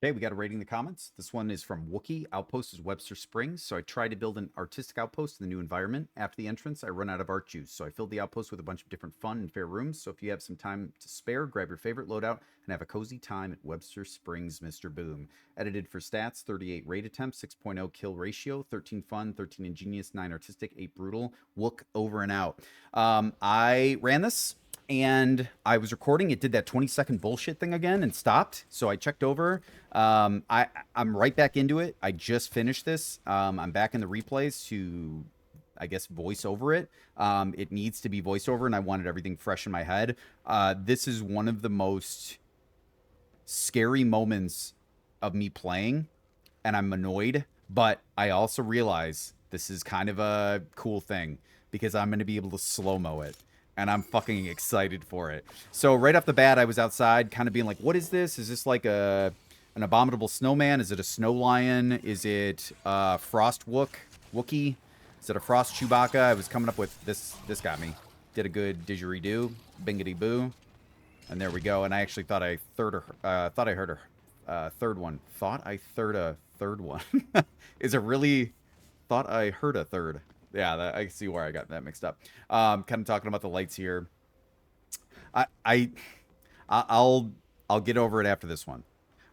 Okay, we got a rating in the comments. This one is from Wooooookie. Outpost is Webster Springs. So I tried to build an artistic outpost in the new environment. After the entrance, I run out of art juice. So I filled the outpost with a bunch of different fun and fair rooms. So if you have some time to spare, grab your favorite loadout and have a cozy time at Webster Springs, Mr. Boom. Edited for stats, 38 raid attempts, 6.0 kill ratio, 13 fun, 13 ingenious, 9 artistic, 8 brutal. Wook over and out. I ran this and I was recording. It did that 20-second bullshit thing again and stopped. So I checked over. I'm right back into it. I just finished this. I'm back in the replays to, I guess, voice over it. It needs to be voice over, and I wanted everything fresh in my head. This is one of the most scary moments of me playing, and I'm annoyed, but I also realize this is kind of a cool thing because I'm going to be able to slow-mo it. And I'm fucking excited for it. So right off the bat, I was outside kind of being like, what is this? Is this like an abominable snowman? Is it a snow lion? Is it a frost Wookie? Is it a frost Chewbacca? I was coming up with this. This got me. Did a good didgeridoo, bingity boo, and there we go. And I actually thought I heard a third one. Thought I heard a third one. Is it really? Thought I heard a third. Yeah, I see where I got that mixed up. Kind of talking about the lights here. I, I, I'll get over it after this one,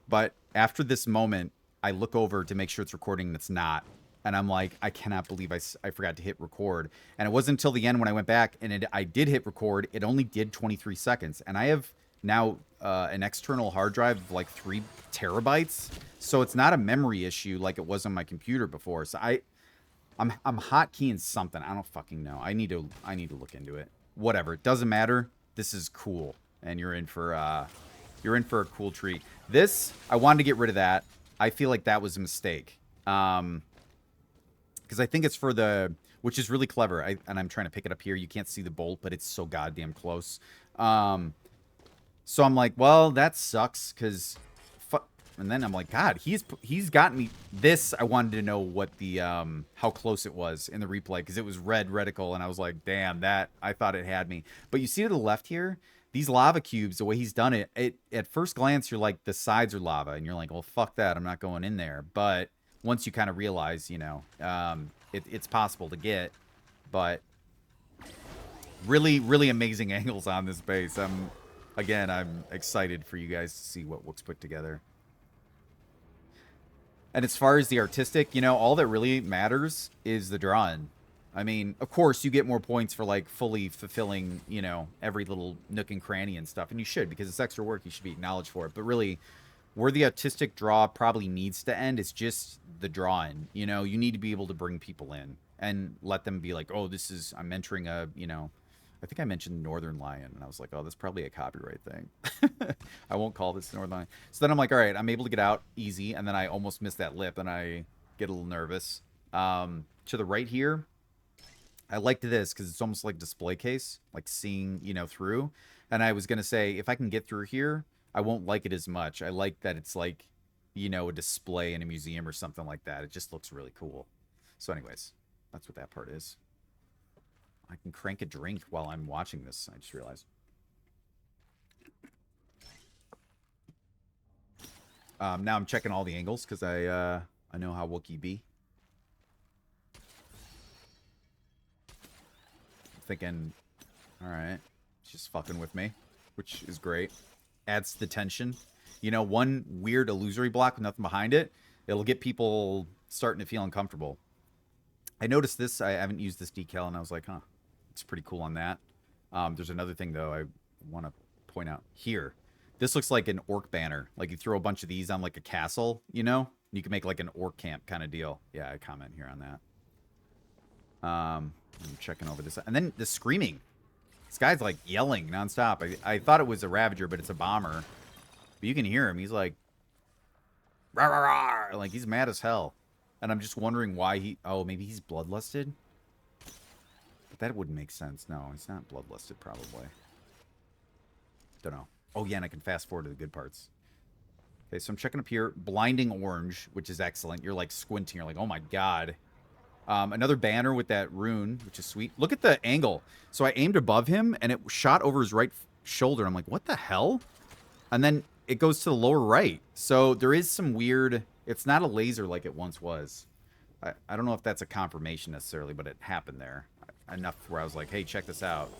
but after this moment, I look over to make sure it's recording, and it's not. And I'm like, I cannot believe I forgot to hit record. And it wasn't until the end when I went back and I did hit record. It only did 23 seconds, and I have now an external hard drive of like 3 terabytes, so it's not a memory issue like it was on my computer before. So I'm hotkeying something. I don't fucking know. I need to look into it. Whatever. It doesn't matter. This is cool, and you're in for a cool treat. This, I wanted to get rid of that. I feel like that was a mistake. Because I think it's for the, which is really clever. And I'm trying to pick it up here. You can't see the bolt, but it's so goddamn close. So I'm like, well, that sucks because. And then I'm like, God, he's gotten me. This, I wanted to know what the how close it was in the replay because it was red reticle, and I was like, damn, that I thought it had me. But you see to the left here, these lava cubes, the way he's done it, at first glance you're like the sides are lava, and you're like, well, fuck that, I'm not going in there. But once you kind of realize, you know, it's possible to get, but really, really amazing angles on this base. I'm excited for you guys to see what Wook's put together. And as far as the artistic, you know, all that really matters is the drawing. I mean, of course, you get more points for, like, fully fulfilling, you know, every little nook and cranny and stuff. And you should, because it's extra work. You should be acknowledged for it. But really, where the artistic draw probably needs to end is just the drawing. You know, you need to be able to bring people in and let them be like, oh, I'm entering a, you know, I think I mentioned Northern Lion, and I was like, oh, that's probably a copyright thing. I won't call this Northern Lion. So then I'm like, all right, I'm able to get out easy, and then I almost miss that lip, and I get a little nervous. To the right here, I liked this because it's almost like display case, like seeing, you know, through. And I was going to say, if I can get through here, I won't like it as much. I like that it's like, you know, a display in a museum or something like that. It just looks really cool. So anyways, that's what that part is. I can crank a drink while I'm watching this. I just realized. Now I'm checking all the angles because I know how Wookiee be. I'm thinking, all right, just fucking with me, which is great. Adds to the tension. You know, one weird illusory block with nothing behind it, it'll get people starting to feel uncomfortable. I noticed this. I haven't used this decal, and I was like, huh. It's pretty cool on that. There's another thing, though, I want to point out here. This looks like an orc banner. Like you throw a bunch of these on like a castle, you know? You can make like an orc camp kind of deal. Yeah, I comment here on that. I'm checking over this. And then the screaming. This guy's like yelling nonstop. I thought it was a Ravager, but it's a bomber. But you can hear him. He's like, rah, rah, rah. Like he's mad as hell. And I'm just wondering why oh, maybe he's bloodlusted? But that wouldn't make sense. No, he's not bloodlusted, probably. Don't know. Oh, yeah, and I can fast forward to the good parts. Okay, so I'm checking up here. Blinding orange, which is excellent. You're, like, squinting. You're like, oh, my God. Another banner with that rune, which is sweet. Look at the angle. So I aimed above him, and it shot over his right shoulder. I'm like, what the hell? And then it goes to the lower right. So there is some weird... It's not a laser like it once was. I don't know if that's a confirmation necessarily, but it happened there. Enough where I was like, hey, check this out.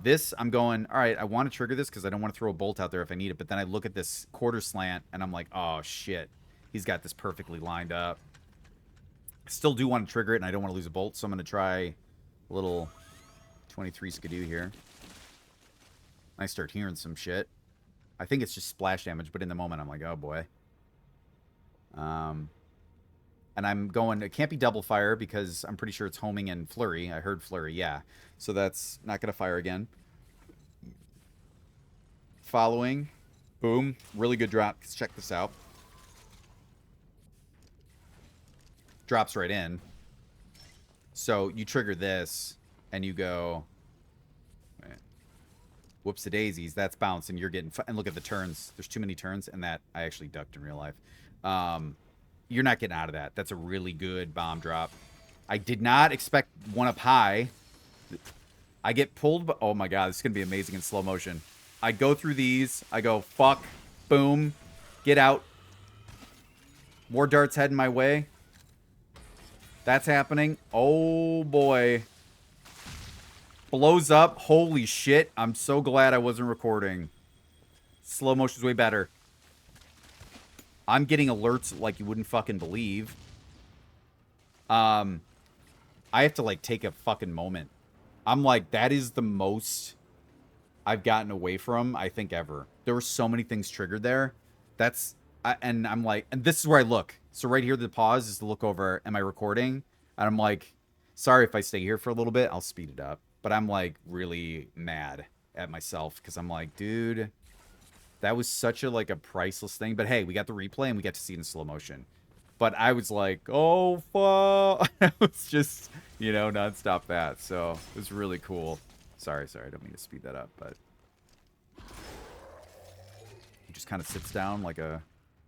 This, I'm going, all right, I want to trigger this because I don't want to throw a bolt out there if I need it. But then I look at this quarter slant, and I'm like, oh, shit. He's got this perfectly lined up. I still do want to trigger it, and I don't want to lose a bolt. So I'm going to try a little 23 skidoo here. I start hearing some shit. I think it's just splash damage, but in the moment, I'm like, oh, boy. And I'm going, it can't be double fire because I'm pretty sure it's homing and flurry. I heard flurry, yeah. So that's not going to fire again. Following. Boom. Really good drop. Check this out. Drops right in. So you trigger this and you go, whoops the daisies, that's bouncing. You're getting, and look at the turns. There's too many turns, and that I actually ducked in real life. You're not getting out of that. That's a really good bomb drop. I did not expect one up high. I get pulled, but oh my god, this is going to be amazing in slow motion. I go through these. I go, fuck, boom, get out. More darts heading my way. That's happening. Oh boy. Blows up. Holy shit. I'm so glad I wasn't recording. Slow motion's way better. I'm getting alerts like you wouldn't fucking believe. I have to, like, take a fucking moment. I'm like, that is the most I've gotten away from, I think, ever. There were so many things triggered there. That's... and I'm like... And this is where I look. So right here, the pause is to look over, am I recording? And I'm like, sorry if I stay here for a little bit. I'll speed it up. But I'm, like, really mad at myself. Because I'm like, dude... That was such a, like, a priceless thing. But hey, we got the replay and we got to see it in slow motion. But I was like, oh, fuck. It was just, you know, nonstop that. So it was really cool. Sorry, I don't mean to speed that up. But he just kind of sits down like a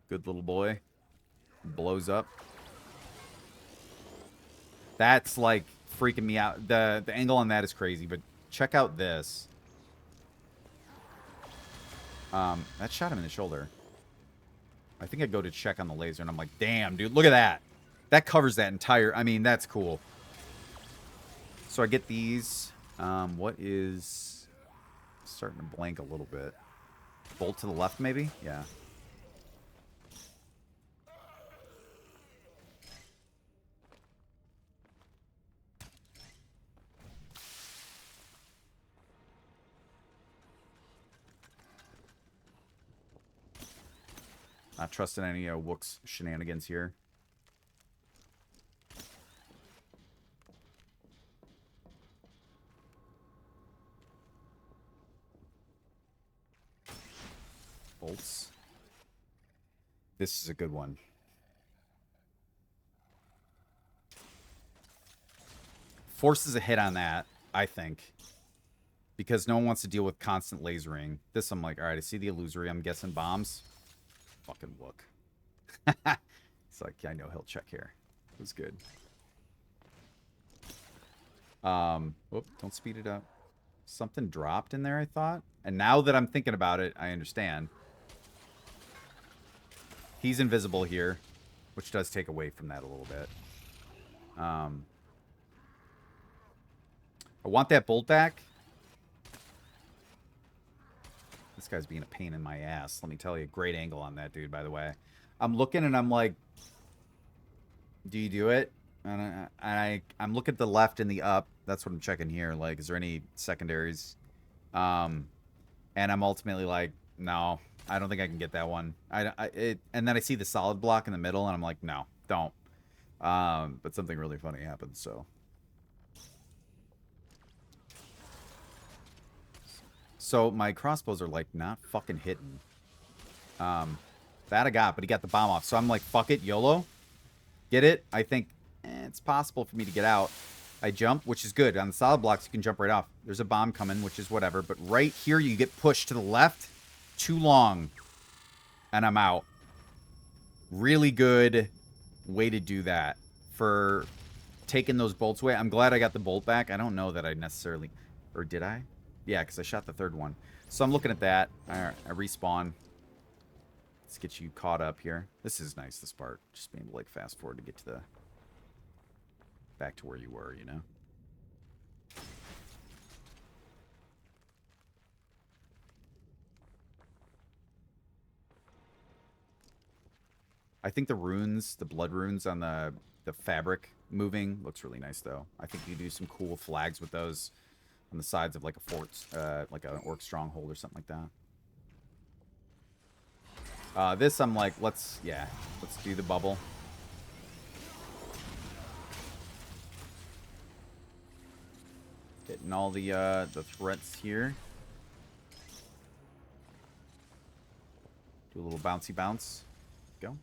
good little boy. Blows up. That's, like, freaking me out. The angle on that is crazy. But check out this. That shot him in the shoulder. I think I go to check on the laser, and I'm like, damn, dude, look at that. That covers that entire... I mean, that's cool. So I get these. What is... Starting to blank a little bit. Bolt to the left, maybe? Yeah. Not trusting any Wook's shenanigans here. Bolts. This is a good one. Forces a hit on that, I think. Because no one wants to deal with constant lasering. This, I'm like, alright, I see the illusory. I'm guessing bombs. Fucking Wook. It's like, I know he'll check here. It was good. Whoop, don't speed it up. Something dropped in there, I thought. And now that I'm thinking about it, I understand. He's invisible here, which does take away from that a little bit. I want that bolt back. This guy's being a pain in my ass. Let me tell you, great angle on that dude, by the way. I'm looking and I'm like, do you do it? And I'm looking at the left and the up. That's what I'm checking here. Like, is there any secondaries? And I'm ultimately like, no, I don't think I can get that one. And then I see the solid block in the middle, and I'm like, no, don't. But something really funny happened, so. So my crossbows are, like, not fucking hitting. That I got, but he got the bomb off. So I'm like, fuck it, YOLO. Get it? I think it's possible for me to get out. I jump, which is good. On the solid blocks, you can jump right off. There's a bomb coming, which is whatever. But right here, you get pushed to the left. Too long. And I'm out. Really good way to do that. For taking those bolts away. I'm glad I got the bolt back. I don't know that I necessarily... Or did I? Yeah, because I shot the third one. So I'm looking at that. I respawn. Let's get you caught up here. This is nice, this part. Just being able to, like, fast forward to get to the... back to where you were, you know? I think the runes, the blood runes on the fabric moving looks really nice, though. I think you do some cool flags with those on the sides of, like, a fort, like an orc stronghold or something like that. This, I'm like, let's do the bubble. Hitting all the threats here. Do a little bouncy bounce. Go.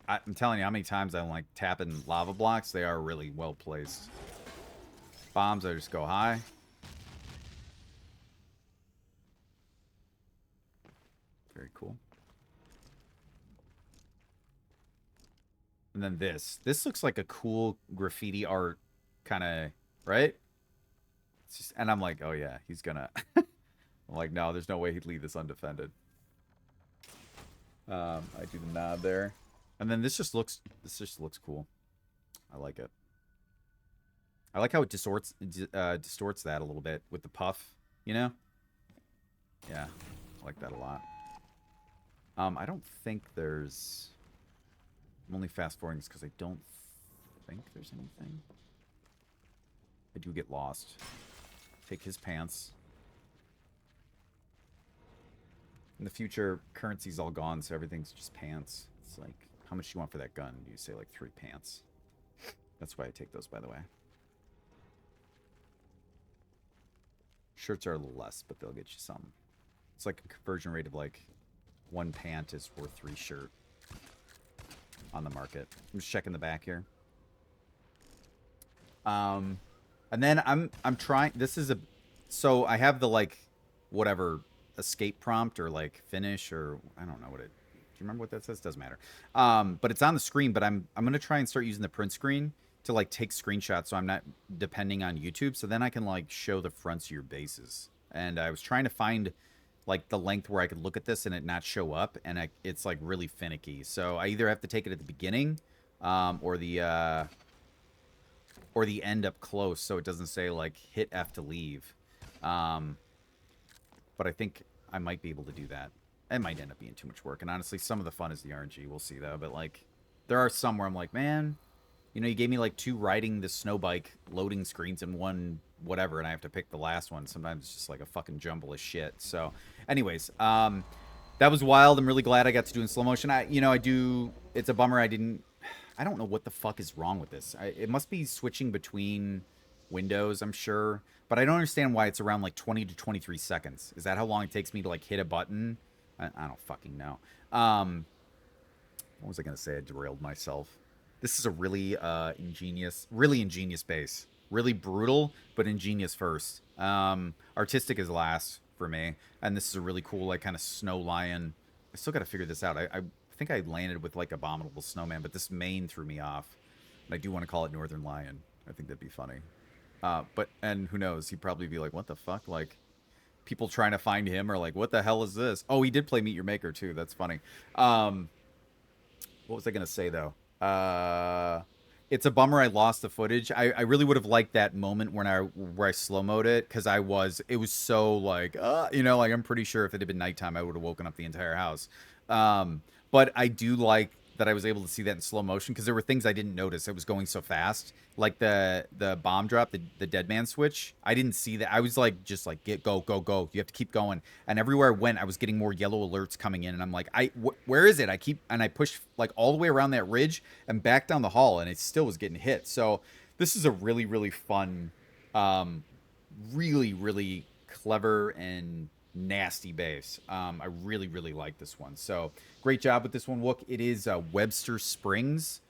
I'm telling you how many times I'm like tapping lava blocks. They are really well placed. Bombs, I just go high. Very cool. And then this. This looks like a cool graffiti art kind of, right? It's just, and I'm like, oh yeah, he's gonna... I'm like, no, there's no way he'd leave this undefended. I do the nod there. And then this just looks cool. I like it. I like how it distorts that a little bit with the puff, you know? Yeah, I like that a lot. I don't think there's... I'm only fast forwarding this because I don't think there's anything. I do get lost. Take his pants. In the future, currency's all gone, so everything's just pants. It's like, how much do you want for that gun? You say like 3 pants. That's why I take those, by the way. Shirts are a little less, but they'll get you some. It's like a conversion rate of like 1 pant is worth 3 shirt on the market. I'm just checking the back here. And then I'm trying. This is a. So I have the like, whatever escape prompt or like finish or I don't know what it. Do you remember what that says? Doesn't matter. But it's on the screen. But I'm gonna try and start using the print screen to like take screenshots, so I'm not depending on YouTube. So then I can like show the fronts of your bases. And I was trying to find like the length where I could look at this and it not show up, and it's like really finicky. So I either have to take it at the beginning, or the end up close, so it doesn't say like hit F to leave. But I think I might be able to do that. It might end up being too much work, and honestly, some of the fun is the RNG. We'll see though. But like, there are some where I'm like, man, you know, you gave me like 2 riding the snow bike loading screens and 1 whatever, and I have to pick the last one. Sometimes it's just like a fucking jumble of shit. So, anyways, that was wild. I'm really glad I got to do in slow motion. It's a bummer I didn't. I don't know what the fuck is wrong with this. It must be switching between windows, I'm sure. But I don't understand why it's around like 20 to 23 seconds. Is that how long it takes me to like hit a button? I don't fucking know. What was I going to say? I derailed myself. This is a really ingenious base. Really brutal, but ingenious first. Artistic is last for me. And this is a really cool like kind of snow lion. I still got to figure this out. I think I landed with like Abominable Snowman, but this main threw me off. And I do want to call it Northern Lion. I think that'd be funny. And who knows? He'd probably be like, what the fuck? Like, people trying to find him are like, what the hell is this? Oh, he did play Meet Your Maker too. That's funny. What was I going to say though? It's a bummer I lost the footage. I really would have liked that moment where I slow-moed it, because it was so like, you know, like I'm pretty sure if it had been nighttime, I would have woken up the entire house. But I do like that I was able to see that in slow motion, because there were things I didn't notice. It was going so fast, like the bomb drop, the dead man switch. I didn't see that. I was like, just like go. You have to keep going. And everywhere I went, I was getting more yellow alerts coming in, and I'm like, where is it? I pushed like all the way around that ridge and back down the hall, and it still was getting hit. So this is a really, really fun, really, really clever and nasty base. I really, really like this one. So great job with this one, Wook. It is Webster Springs,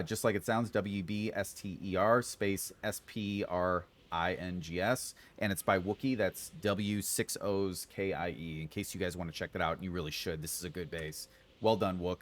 just like it sounds, WBSTER space SPRINGS, and it's by Wooooookie. That's W6 O's KIE. In case you guys want to check that out, and you really should. This is a good base. Well done, Wook.